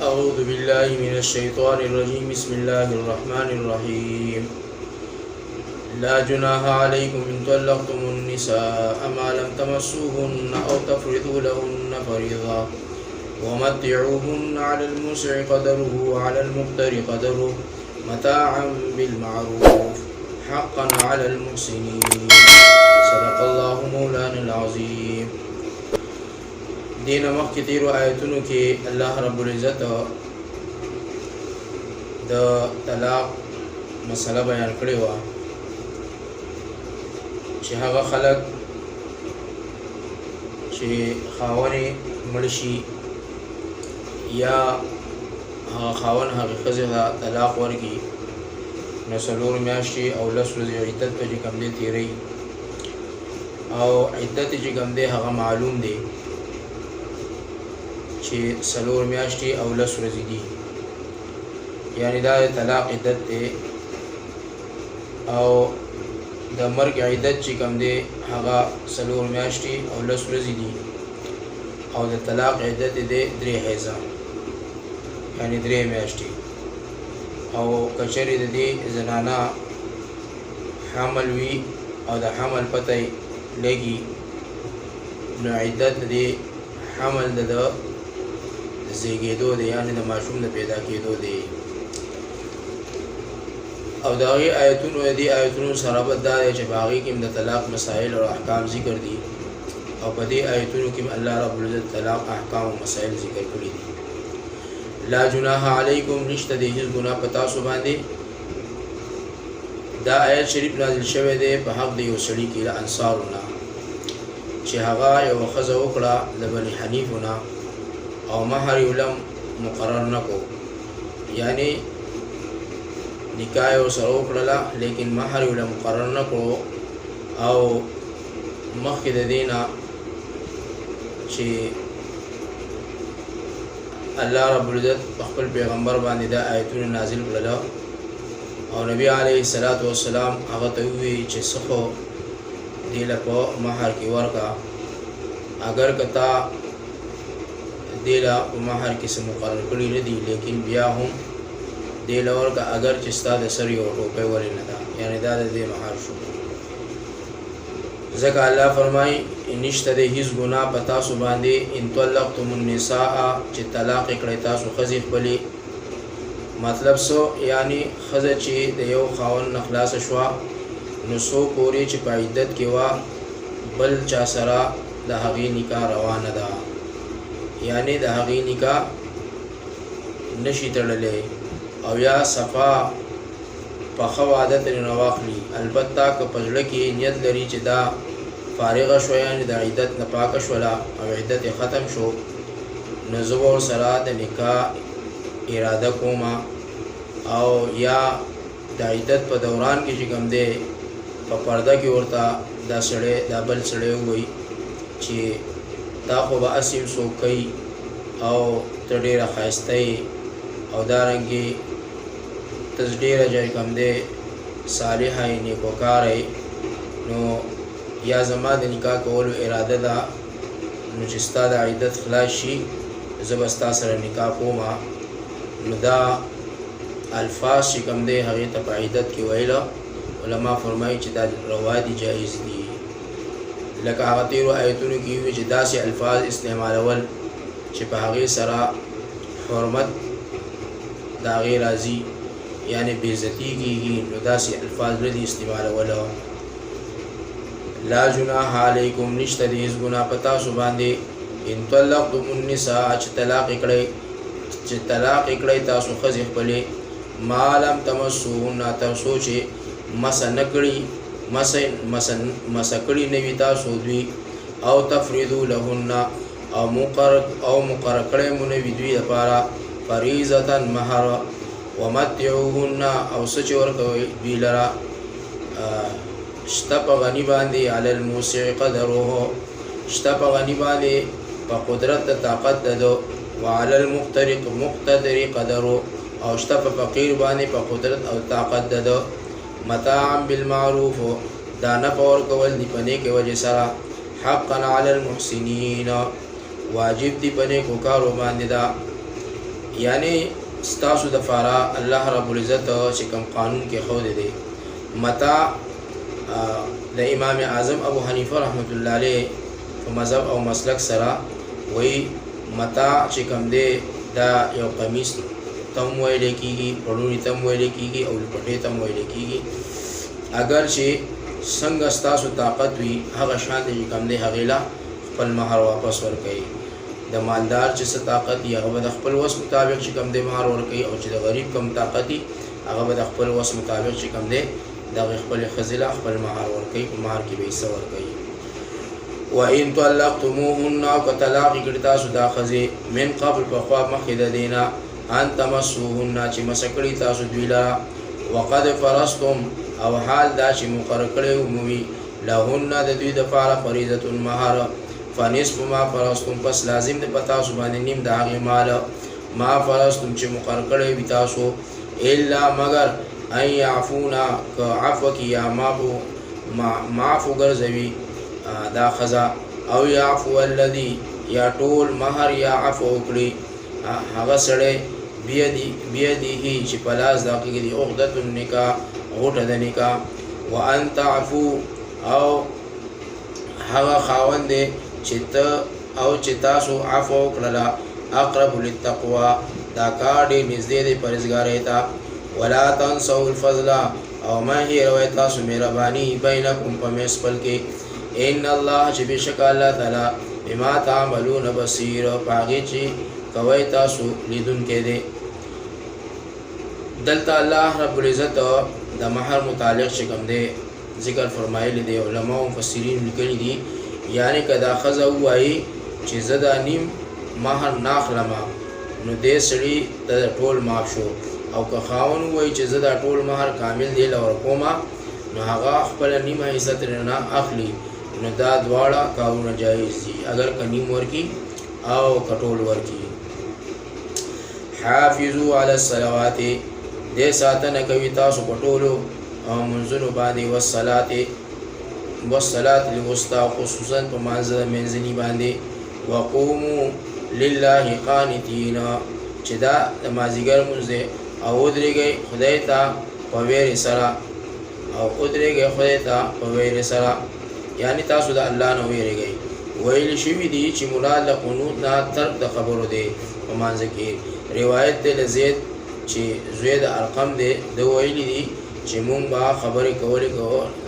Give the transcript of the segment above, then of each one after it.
أعوذ بالله من الشيطان الرجيم بسم الله الرحمن الرحيم لا جناح عليكم إن طلقتم النساء ما لم تمسوهن أو تفرضوا لهن فريضة ومتعوهن على المسع قدره وعلى المقتر قدره متاعا بالمعروف حقا على المحسنين صدق الله مولانا العظيم. دین مخکې تیرو آیتونو کې الله رب العزت د طلاق مسله بیان کړې وه چې هغه خلک چې خاونې مړ شي یا هغه خاون هغې ښځې ته طلاق ورکړي نو 4 میاشتې او 10 ورځې عدت به چې کوم دی تېروي او عدت چې کوم دی هغه معلوم دی چې 4 میاشتې او 10 ورځې دي، یعنی دا طلاق عدت دی. او د مرګ عدت چې کوم دی هغه 4 میاشتې او 10 ورځې دي او د طلاق عدت دی 3 حیضه یعنی 3 میاشتې. او کچرې د دې زنانه حمل وي او د حمل پته لګي نو عدت دی حمل د زیږېدو دی، یعنی د ماشوم د پیدا کېدو دی. او د هغې آیتونو سره به دا دی چې په هغې کې د طلاق مسائل او احکام ذکر دي او په دې آیتونو کې الله رب العزت طلاق احکام او مسائل ذکر کړي دي. لا جناح علیکم نشته د هیڅ ګناه په تاسو باندې. دا آیت شریف نازل شوی دی په حق د یو سړي کې له انصارو نه چې هغه یوه ښځه وکړه د بني حنیفو نه او مهر یې ولم مقرر نه کو، یعنی نکاح یې ورسره وکړله لیکن مهر یې ولم مقرر نه کړو. او مخکې د دې نه چې الله رب العزت په خپل پیغمبر باندې دا آیتونه نازل کړل او نبی علیه الصلاۃ والسلام هغه ته وویل چې څه خو دې له په مهر کې ورکړه، اگر که تا دې له په مهر کې څه مقرر کړي نه دي لیکن بیا هم دې له ورکړه اگر چې ستا د سر یو ټوپۍ ولې نه ده، یعنی دا د دې مهر شو. ځکه الله فرمایي نشته د هیڅ ګناه په تاسو باندې ان طلقتم النساء چې طلاق یې کړی تاسو ښځې خپلې. مطلب څه؟ یعنی ښځه چې د یو خاوند نه خلاصه شوه نو څو پورې چې په عدت کې وه بل چا سره د هغې نکاح روانه ده، یعنی د هغې نکاح نشي تړلی او یا صفا پخه واده ترې نه واخلي. البته که په زړه کې نیت لري چې دا فارغه شوه یعنی د عدت نه پاکه شوله او عدت یې ختم شو نو زه به ورسره د نکاح اراده کوم او یا د عدت په دوران کې چې کوم دی په پرده کې ورته دا بل سړی ووایي چې تا خو به اسیم څوک کوي او ته ډېره ښایسته یې او دارنګې ته ډېره چې کوم دی صالحه یې نیکوکاره یې، نو یا زما د نکاح کولو اراده ده نو چې ستا د عدت خلاص شي زه به ستا سره نکاح کوم. نو دا الفاظ چې کوم دی هغې ته په عدت کې ویله علما فرمایي چې دا روا دي جایز دي. لکه هغه تیرو آیتونو کې وي چې داسې الفاظ استعمالول چې په هغې سره حرمت د هغې راځي یعنی بېعزتي کېږي نو داسې الفاظ نه دي استعمالوله. لا جناح علیکم نشته د هیڅ ګناه په تاسو باندې ان طلقتم النساء چې طلاق یې کړی تاسو ښځې خپلې ما لم تمسوهن تر څو چې مسه کړي نه وي تاسو دوی او تفریضو لهن او مقرر کړی مو نه وي دوی لپاره فریضة مهر ومتعوهن او څه چې ورکوئ دوی لره شته په غني باندې علی الموسع قدره شته په غني باندې په قدرت د طاقت دده وعلى المقتدر قدره او شته په فقیر باندې په قدرت او طاقت دده متاعا بالمعروف دا نه پور کول دی پنه کې وجه سره حقا علی المحسنین واجب دی پنه کو کارو باندې دا یعنی ستاسو د فارا الله رب العزت چې کوم قانون کې خو دی متا د امام اعظم ابو حنیفه رحمت الله علیه په مذهب او مسلک سره وی متا چې کوم دی دا یو قمیص تم ویل کیږي پړونی تم ویل کیږي او لپټې تم ویل کیږي اگر چې څنګه ستاسو طاقت وي هغه شان دي کوم دی هغه لا خپل مہر واپس ورکړي د مالدار چې څه طاقت یې هغه د خپل وس مطابق چې کوم دی مہر ورکړي او چې د غریب کم طاقت یې هغه د خپل وس مطابق چې کوم دی د خپل خزله خپل مہر ورکړي په مہر کې به حصہ ورکړي وان طلقتموهن وطلاق کړتا سودا خزه من قبل فخوا مخد دینا ان تمسوهن چې مسکړی تاسو دوی لا وقد فرضتم او حال دا چې مقرر کړی موي لهن د دوی د فار فریضه المهر فنصف ما فرضتم پس لازم د پتا سو باندې نیم د هغه مال ما فرضتم چې مقرر کړی وي تاسو الا مگر ان يعفونا كعفو کی یا معفو ګرځوي دا خزا او يعفو الذي یا ټول مہر یا عفو کړی هغه سره بيدی چې پلاس دقیق دی عقدۃ النکاح غوټه د نکاح وان تعفو او هغه خاوند چې ته او چې تاسو عفو کړلا اقرب للتقوى دا کار دی نږدې دی پرهیزګارۍ ته ولا تنسوا الفضل او ما هي روایت تاسو مهرباني بینکم په مسپل کې ان الله چې بشک الله تعالی بما تعملون بصیر پاږي چې کوي تاسو لیدونکو دی دلته الله رب العزت د مہر متعلق چې کوم دی ذکر فرمایلی دی علما او مفسرین لیکلي دي یعنی کدا خزه وایي چې زدا نیم مہر ناخلمه نو دې سړي ته ټول معاف شو او که خاون وایي چې زدا ټول مہر کامل دی لور کومه نو هغه خپل نیمه حصہ ترنه اخلي نو دا دواړه کارونه جایز دي اگر کنیم ورکی او کټول ورکی حافظوا علی الصلوات دې ساتنه کوي تاسو پټولو او منځونو باندې والصلاه الوسطى خصوصا په منځ منځنی باندې وقوموا لله قانتين چې دا د مازیګر منځ او درېږي خدای ته په ویر سره او درېږي خدای ته په ویر سره یعنی تاسو د الله نه ویریږئ ویل شوی دی چې مراد له قنوت نه ترک د خبرو دی په منځ کې روایت د لزید چې زید ارقم دی د ویلی دی چې مونږ به خبرې کولې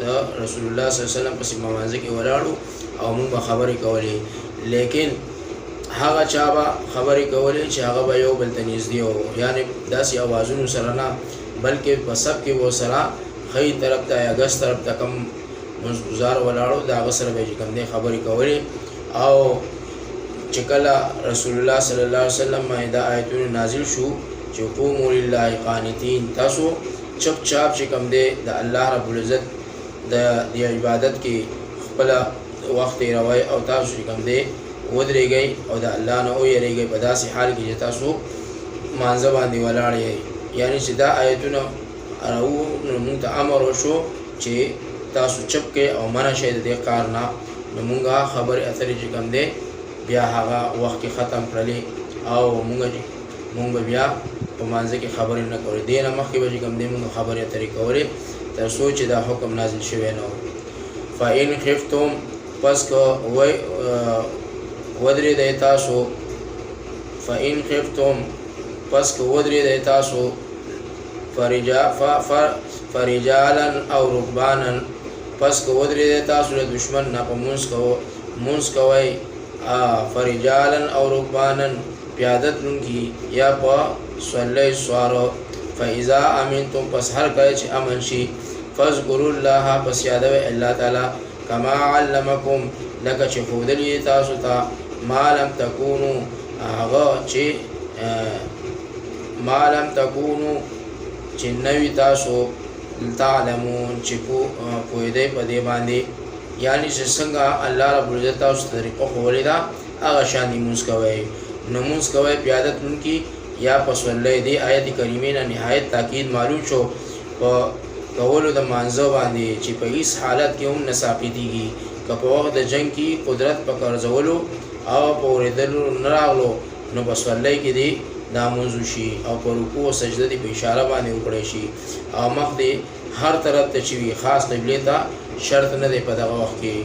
د رسول الله صلی الله علیه وسلم په منځ کې ولاړو او مونږ به خبرې کولې لیکن هغه چا به خبرې کولې چې هغه به یو بل ته نږدې وو یعنی داسې اوازونو سره نه بلکې په سب کې و سره خی طرف ته یا ګس طرف ته کم منځګزار ولاړو دا هغه سره به کوم دی خبرې کولې او چې کله رسول الله صلی الله علیه وسلم دا آیتونه نازل شو چې قوموا لله قانتين تاسو چپ چاپ چې کوم دی د الله رب العزت د عبادت کې خپل وخت روي او تاسو چې کوم دی ودرېږئ او د الله نه ویریږئ په داسې حال کې چې تاسو مانځه باندې ولاړ یې یعنی چې دا آیتونه راو نو موږ ته امر وشو چې تاسو چپ کې او منع شئ د دې کار نه نو مونږه خبرې اترې چې کوم دی بیا هغه وخت کې ختم کړلې او مونږ بیا په مانځه کې خبرې نه کولې دې نه مخکې به چې کوم دی مونږ خبرې اترې کولې تر څو چې دا حکم نازل شوی نه و فإن خفتم پس که ودرېدئ تاسو فإن خفتم پس که ودرېدئ تاسو فرجالا او رکبانا پس که ودرېدئ تاسو له دشمن نه په مونځ کوئ فرجالا او رکبانا پیاده تلونکي یا په سورلۍ سوارو فاذا امنتم پس هر کله چې امن شي فاذكروا الله پس یادوئ الله تعالی کما علمکم لکه چې ښودلي تاسو ته ما لم تکونو هغه چې ما لم تکونو چې نوی تاسو تعلمون چې پوهېدئ په دې باندې یعنی چې څنګه الله رب العزت تاسو طریقه ښوولې ده هغه شان لمونځ کوئ نو لمونځ کوئ پیاده تلونکي یا په سورلۍ دې آیت کریمې نه نهایت تاکید معلوم شو په کولو د مانځه باندې چې په هیڅ حالت کې هم نه ساقطېږي که په وخت د جنګ کې قدرت په قرضولو او په اورېدلو نه راغلو نو بسولای کې دی دا موضوع شي او په رکوع او سجده دی په اشاره باندې وکړی شي او مخ دی هر طرف ته چوي خاص قبله ته شرط نه دی په دغه وخت کې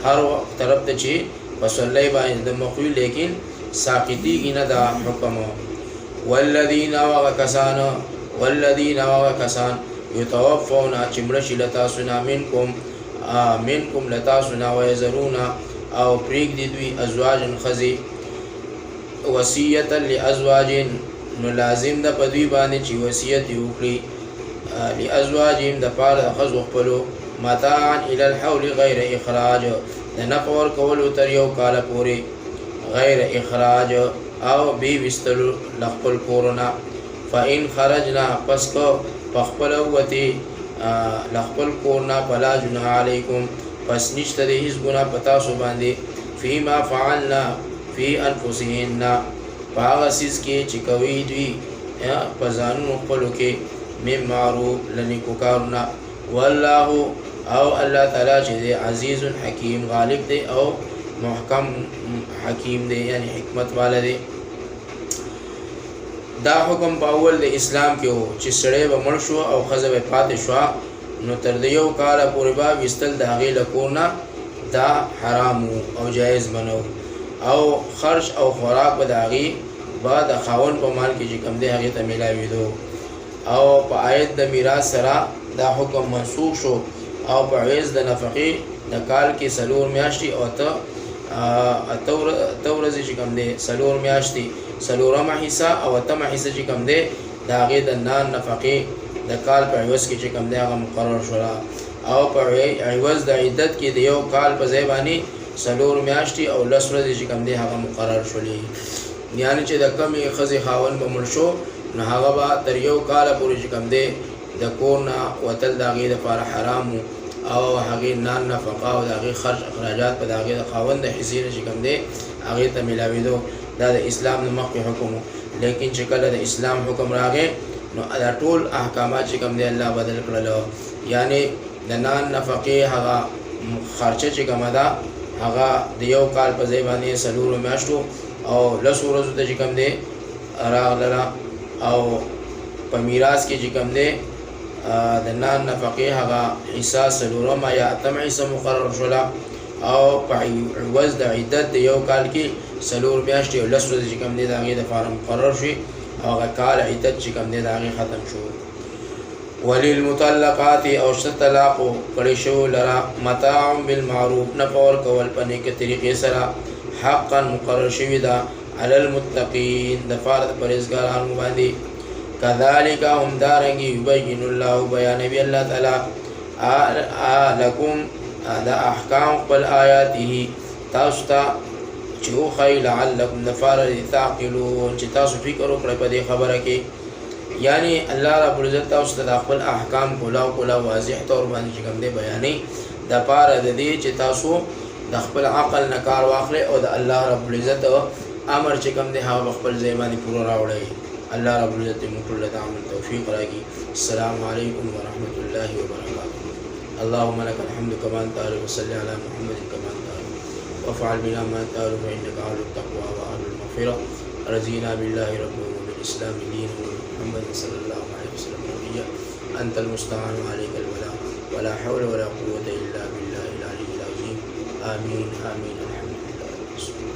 هر طرف ته چی بسولای باندې د مخوي لیکن ساقطی نه دا حکم والذین وکسان یتوفون چمړه لتا سنا منکم لتا سنا ويذرون او پریک دی دوی ازواج خزی وصیتا لازواج نو لازم د پدوی باندې چې وصیت وکړي لازواجهم د پاره خزو خپلو متاعا الى الحول غیر اخراج د نفور کولو تر یو کال پورې غیر اخراج او بی وستلو لخپل کورونا فإن خرجنا پس کو پخپل وتی لخپل کورنا فلا جناح علیکم پس نشته د هیڅ ګناه پتا سو باندې فيما فعلنا فی انفسهن پاغه سیس کې چې کوي دوی په ځانونو خپلو کې مم معروف لنیکو کارونه والله او الله تعالی چې عزیز حکیم غالب دی او محکم حکیم دی یعنی حکمت والا دی دا حکم په اول د اسلام کې وو چې سړی به مړ شو او ښځه به پاتې شوه نو تر د یو کاله پورې به ویستل د هغې له کور نه دا حرام او جایز بنو او خرج او خوراک به د هغې به د خاوند په مال کې چې کوم دی هغې ته میلاوېدو او په آیت د میراث سره دا حکم منسوخ شو او په عوض د نفقې د کال کې 4 میاشتې او اته ورځې چې کوم دی 4 میاشتې 4مه حصه او 8مه حصه چې کوم دی د هغې د نان نفقې د کال په عوض کې چې کوم دی هغه مقرر شوله او په عوض د عدت کې د یو کال په ځای باندې 4 میاشتې او 10 ورځې چې کوم دی هغه مقرر شولې یعنی چې د کمې ښځې خاوند به مړ شو نو هغه به تر یو کاله پورې چې کوم دی د کور نه وتل د هغې دپاره حرام او هغې نان نفقه او د هغې خرج اخراجات په د هغې د خاوند د حصې نه چې کوم دی هغې ته میلاوېدو دا د اسلام نه مخکې حکم لیکن چې کله د اسلام حکم راغی نو دا ټول احکامات چې کوم دی الله بدل کړل یعنی د نان نفقې هغه خرچه چې کومه ده هغه د یو کال په ځای باندې 4 میاشتو او 10 ورځو ته چې کوم دی راغله او په میراث کې چې کوم دی د نان نفقې هغه حصه 4مه یا 8مه حصه مقرر شوله او په عوض د عدت د یو کال کې 4 میاشتې او 10 ورځې چې کوم دی د هغې دپاره مقرر شي او هغه کال عدت چې کوم دی د هغې ختم شو وللمطلقات او شته طلاقو کړی شو لره متاع بالمعروف نفع ورکول په نیکه طریقې سره حقا مقرر شوي ده علی المتقین د پاره د پرهیزګارانو باندې كذلك هم دارنگی یبین الله بیانوی الله تعالی لکم دا احکام قبل آیاته تاسو ته چې وښایي لعلکم دپاره تعقلون چې تاسو فکر وکړئ په دې خبره کې یعنی الله رب العزت تاسو ته د خپل احکام کلا واضح طور باندې چې کوم دی بیانوي دپاره د دې چې تاسو د خپل عقل نه کار واخلئ او د الله رب العزت امر چې کوم دی هغه خپل ځای باندې پوره راوړئ الله رب العزت موږ ټول ته عمل توفیق راکړي السلام علیکم ورحمۃ الله وبرکاته اللهم لك الحمد كما انت اهل وصل على محمد كما انت اهل وافعل بنا ما انت اهل فانك اهل التقوى واهل المغفره رضينا بالله ربا وبالاسلام دينا وبمحمد صلى الله عليه وسلم نبيا انت المستعان عليك البلاء ولا حول ولا قوه الا بالله العلي العظيم امين امين الحمد لله